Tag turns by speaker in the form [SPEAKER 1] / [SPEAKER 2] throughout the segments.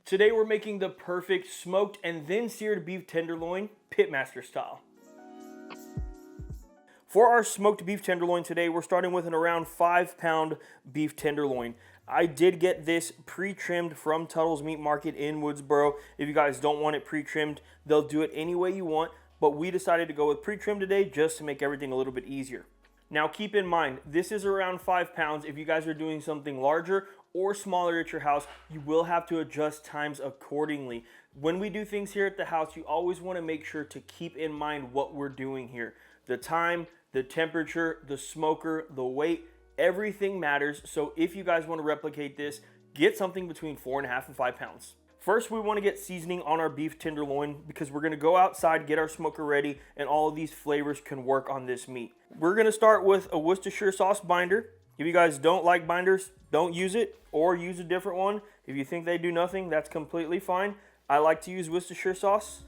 [SPEAKER 1] Today we're making the perfect smoked and then seared beef tenderloin, pitmaster style. For our smoked beef tenderloin today, we're starting with an around 5-pound beef tenderloin. I did get this pre-trimmed from Tuttle's Meat Market in Woodsboro. If you guys don't want it pre-trimmed, they'll do it any way you want, but we decided to go with pre-trimmed today just to make everything a little bit easier. Now keep in mind, this is around 5 pounds. If you guys are doing something larger or smaller at your house, you will have to adjust times accordingly. When we do things here at the house, you always want to make sure to keep in mind what we're doing here. The time, the temperature, the smoker, the weight, everything matters. So if you guys want to replicate this, get something between 4.5 and 5 pounds. First, we want to get seasoning on our beef tenderloin because we're going to go outside, get our smoker ready, and all of these flavors can work on this meat. We're going to start with a Worcestershire sauce binder. If you guys don't like binders, don't use it or use a different one. If you think they do nothing, that's completely fine. I like to use Worcestershire sauce.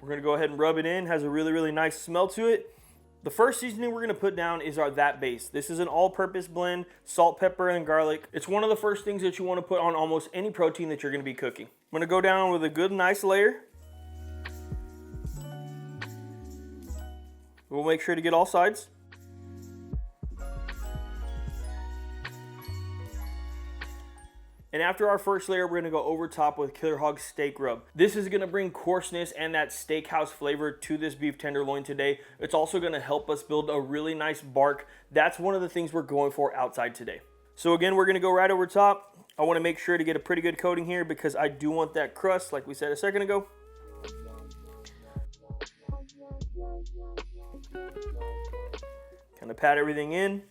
[SPEAKER 1] We're going to go ahead and rub it in. It has a really nice smell to it. The first seasoning we're going to put down is our That Base. This is an all-purpose blend, salt, pepper, and garlic. It's one of the first things that you want to put on almost any protein that you're going to be cooking. I'm going to go down with a good, nice layer. We'll make sure to get all sides. And after our first layer, we're going to go over top with Killer Hog steak rub. This is going to bring coarseness and that steakhouse flavor to this beef tenderloin today. It's also going to help us build a really nice bark. That's one of the things we're going for outside today. So again, we're going to go right over top. I want to make sure to get a pretty good coating here because I do want that crust, like we said a second ago. Kind of pat everything in.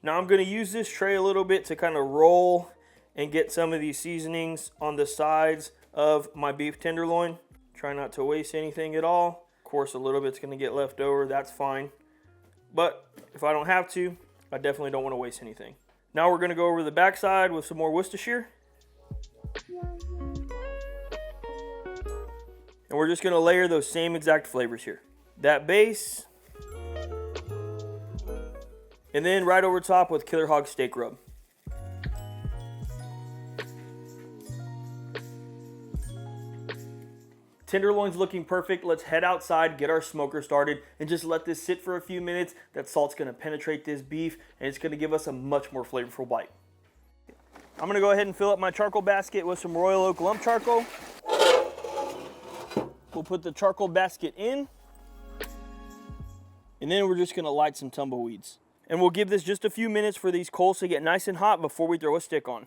[SPEAKER 1] Now I'm going to use this tray a little bit to kind of roll and get some of these seasonings on the sides of my beef tenderloin. Try not to waste anything at all. Of course, a little bit's going to get left over. That's fine. But if I don't have to, I definitely don't want to waste anything. Now we're going to go over the backside with some more Worcestershire. And we're just going to layer those same exact flavors here. That base. And then right over top with Killer Hog steak rub. Tenderloin's looking perfect. Let's head outside, get our smoker started, and just let this sit for a few minutes. That salt's going to penetrate this beef, and it's going to give us a much more flavorful bite. I'm going to go ahead and fill up my charcoal basket with some Royal Oak lump charcoal. We'll put the charcoal basket in, and then we're just going to light some tumbleweeds. And we'll give this just a few minutes for these coals to get nice and hot before we throw a stick on.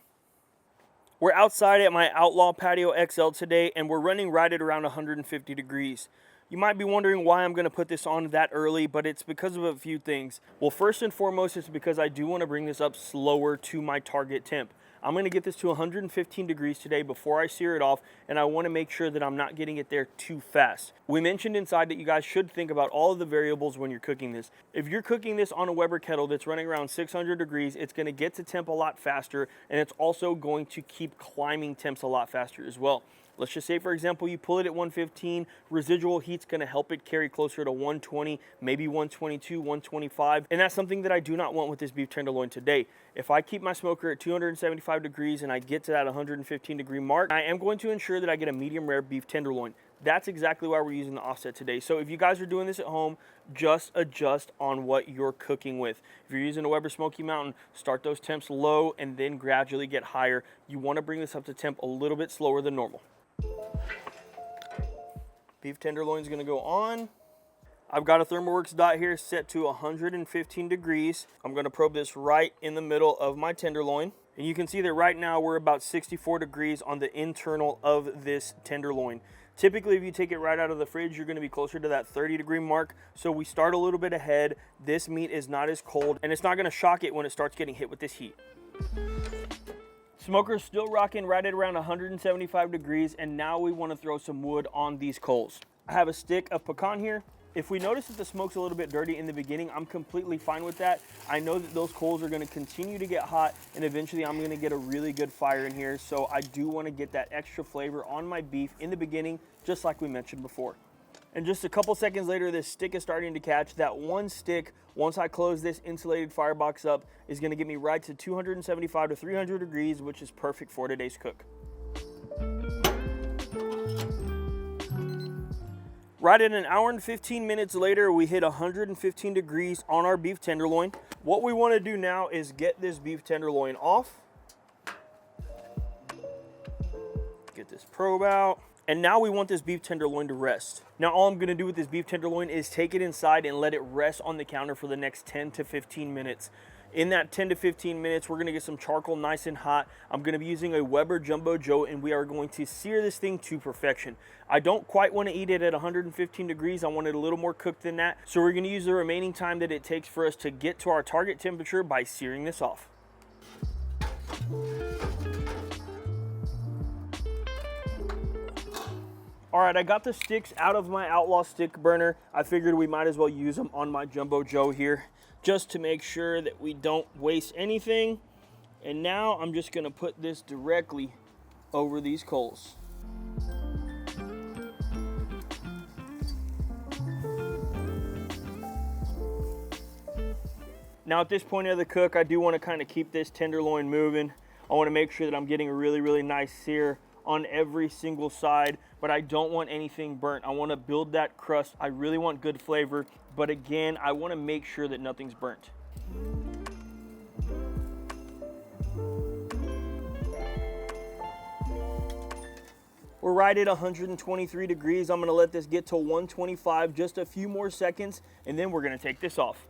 [SPEAKER 1] We're outside at my Outlaw Patio XL today, and we're running right at around 150 degrees. You might be wondering why I'm going to put this on that early, but it's because of a few things. Well, first and foremost, it's because I do want to bring this up slower to my target temp. I'm going to get this to 115 degrees today before I sear it off, and I want to make sure that I'm not getting it there too fast. We mentioned inside that you guys should think about all of the variables when you're cooking this. If you're cooking this on a Weber kettle that's running around 600 degrees, it's going to get to temp a lot faster, and it's also going to keep climbing temps a lot faster as well. Let's just say, for example, you pull it at 115, residual heat's going to help it carry closer to 120, maybe 122, 125, and that's something that I do not want with this beef tenderloin today. If I keep my smoker at 275 degrees and I get to that 115 degree mark, I am going to ensure that I get a medium rare beef tenderloin. That's exactly why we're using the offset today. So if you guys are doing this at home, just adjust on what you're cooking with. If you're using a Weber Smoky Mountain, start those temps low and then gradually get higher. You want to bring this up to temp a little bit slower than normal. Beef tenderloin is going to go on. I've got a ThermoWorks dot here set to 115 degrees. I'm going to probe this right in the middle of my tenderloin. And you can see that right now we're about 64 degrees on the internal of this tenderloin. Typically, if you take it right out of the fridge, you're going to be closer to that 30 degree mark. So we start a little bit ahead. This meat is not as cold, and it's not going to shock it when it starts getting hit with this heat. Smoker's still rocking right at around 175 degrees, and now we want to throw some wood on these coals. I have a stick of pecan here. If we notice that the smoke's a little bit dirty in the beginning, I'm completely fine with that. I know that those coals are going to continue to get hot, and eventually I'm going to get a really good fire in here, so I do want to get that extra flavor on my beef in the beginning, just like we mentioned before. And just a couple seconds later, this stick is starting to catch. That one stick, once I close this insulated firebox up, is gonna get me right to 275 to 300 degrees, which is perfect for today's cook. Right at an hour and 15 minutes later, we hit 115 degrees on our beef tenderloin. What we wanna do now is get this beef tenderloin off. Get this probe out. And now we want this beef tenderloin to rest. Now all I'm gonna do with this beef tenderloin is take it inside and let it rest on the counter for the next 10 to 15 minutes. In that 10 to 15 minutes, we're gonna get some charcoal nice and hot. I'm gonna be using a Weber Jumbo Joe, and we are going to sear this thing to perfection. I don't quite wanna eat it at 115 degrees. I want it a little more cooked than that. So we're gonna use the remaining time that it takes for us to get to our target temperature by searing this off. All right, I got the sticks out of my Outlaw stick burner. I figured we might as well use them on my Jumbo Joe here, just to make sure that we don't waste anything. And now I'm just gonna put this directly over these coals. Now at this point of the cook, I do wanna kinda keep this tenderloin moving. I wanna make sure that I'm getting a really, really nice sear on every single side, but I don't want anything burnt. I want to build that crust. I really want good flavor, but again, I want to make sure that nothing's burnt. We're right at 123 degrees. I'm going to let this get to 125, just a few more seconds, and then we're going to take this off.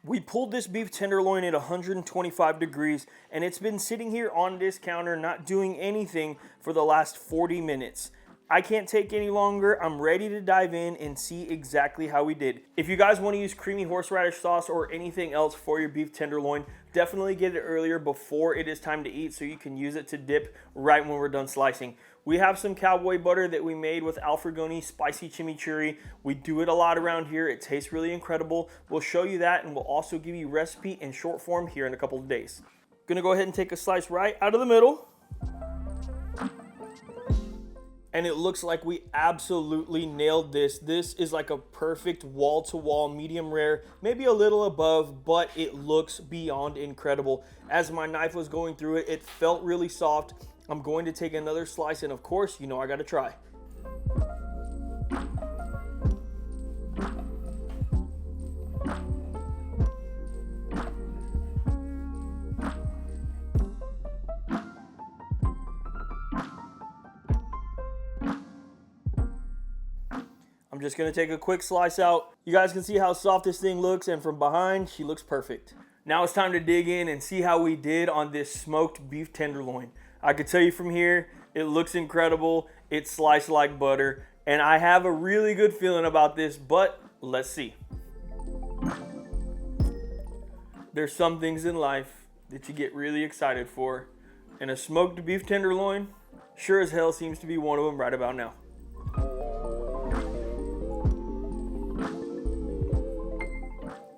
[SPEAKER 1] We pulled this beef tenderloin at 125 degrees, and it's been sitting here on this counter not doing anything for the last 40 minutes. I can't take any longer. I'm ready to dive in and see exactly how we did. If you guys want to use creamy horseradish sauce or anything else for your beef tenderloin, definitely get it earlier before it is time to eat so you can use it to dip right when we're done slicing. We have some cowboy butter that we made with Alfregoni spicy chimichurri. We do it a lot around here. It tastes really incredible. We'll show you that, and we'll also give you recipe in short form here in a couple of days. Gonna go ahead and take a slice right out of the middle. And it looks like we absolutely nailed this. This is like a perfect wall-to-wall medium rare, maybe a little above, but it looks beyond incredible. As my knife was going through it, it felt really soft. I'm going to take another slice, and of course, you know I gotta try. I'm just gonna take a quick slice out. You guys can see how soft this thing looks, and from behind, she looks perfect. Now it's time to dig in and see how we did on this smoked beef tenderloin. I could tell you from here, it looks incredible. It's sliced like butter, and I have a really good feeling about this, but let's see. There's some things in life that you get really excited for, and a smoked beef tenderloin sure as hell seems to be one of them right about now.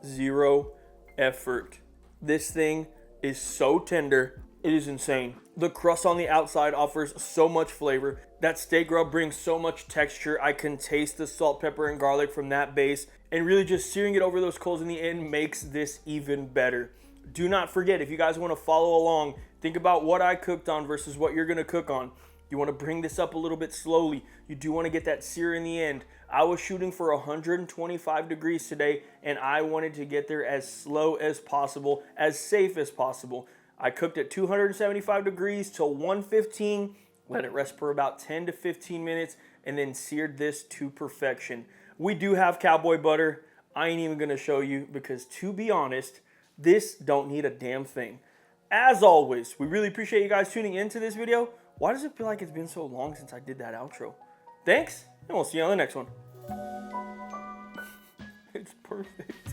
[SPEAKER 1] Zero effort. This thing is so tender, it is insane. The crust on the outside offers so much flavor. That steak rub brings so much texture. I can taste the salt, pepper, and garlic from that base, and really just searing it over those coals in the end makes this even better. Do not forget, if you guys want to follow along, think about what I cooked on versus what you're gonna cook on. You want to bring this up a little bit slowly. You do want to get that sear in the end. I was shooting for 125 degrees today, and I wanted to get there as slow as possible, as safe as possible. I cooked at 275 degrees till 115, let it rest for about 10 to 15 minutes, and then seared this to perfection. We do have cowboy butter. I ain't even gonna show you because, to be honest, this don't need a damn thing. As always, we really appreciate you guys tuning into this video. Why does it feel like it's been so long since I did that outro? Thanks, and we'll see you on the next one. It's perfect.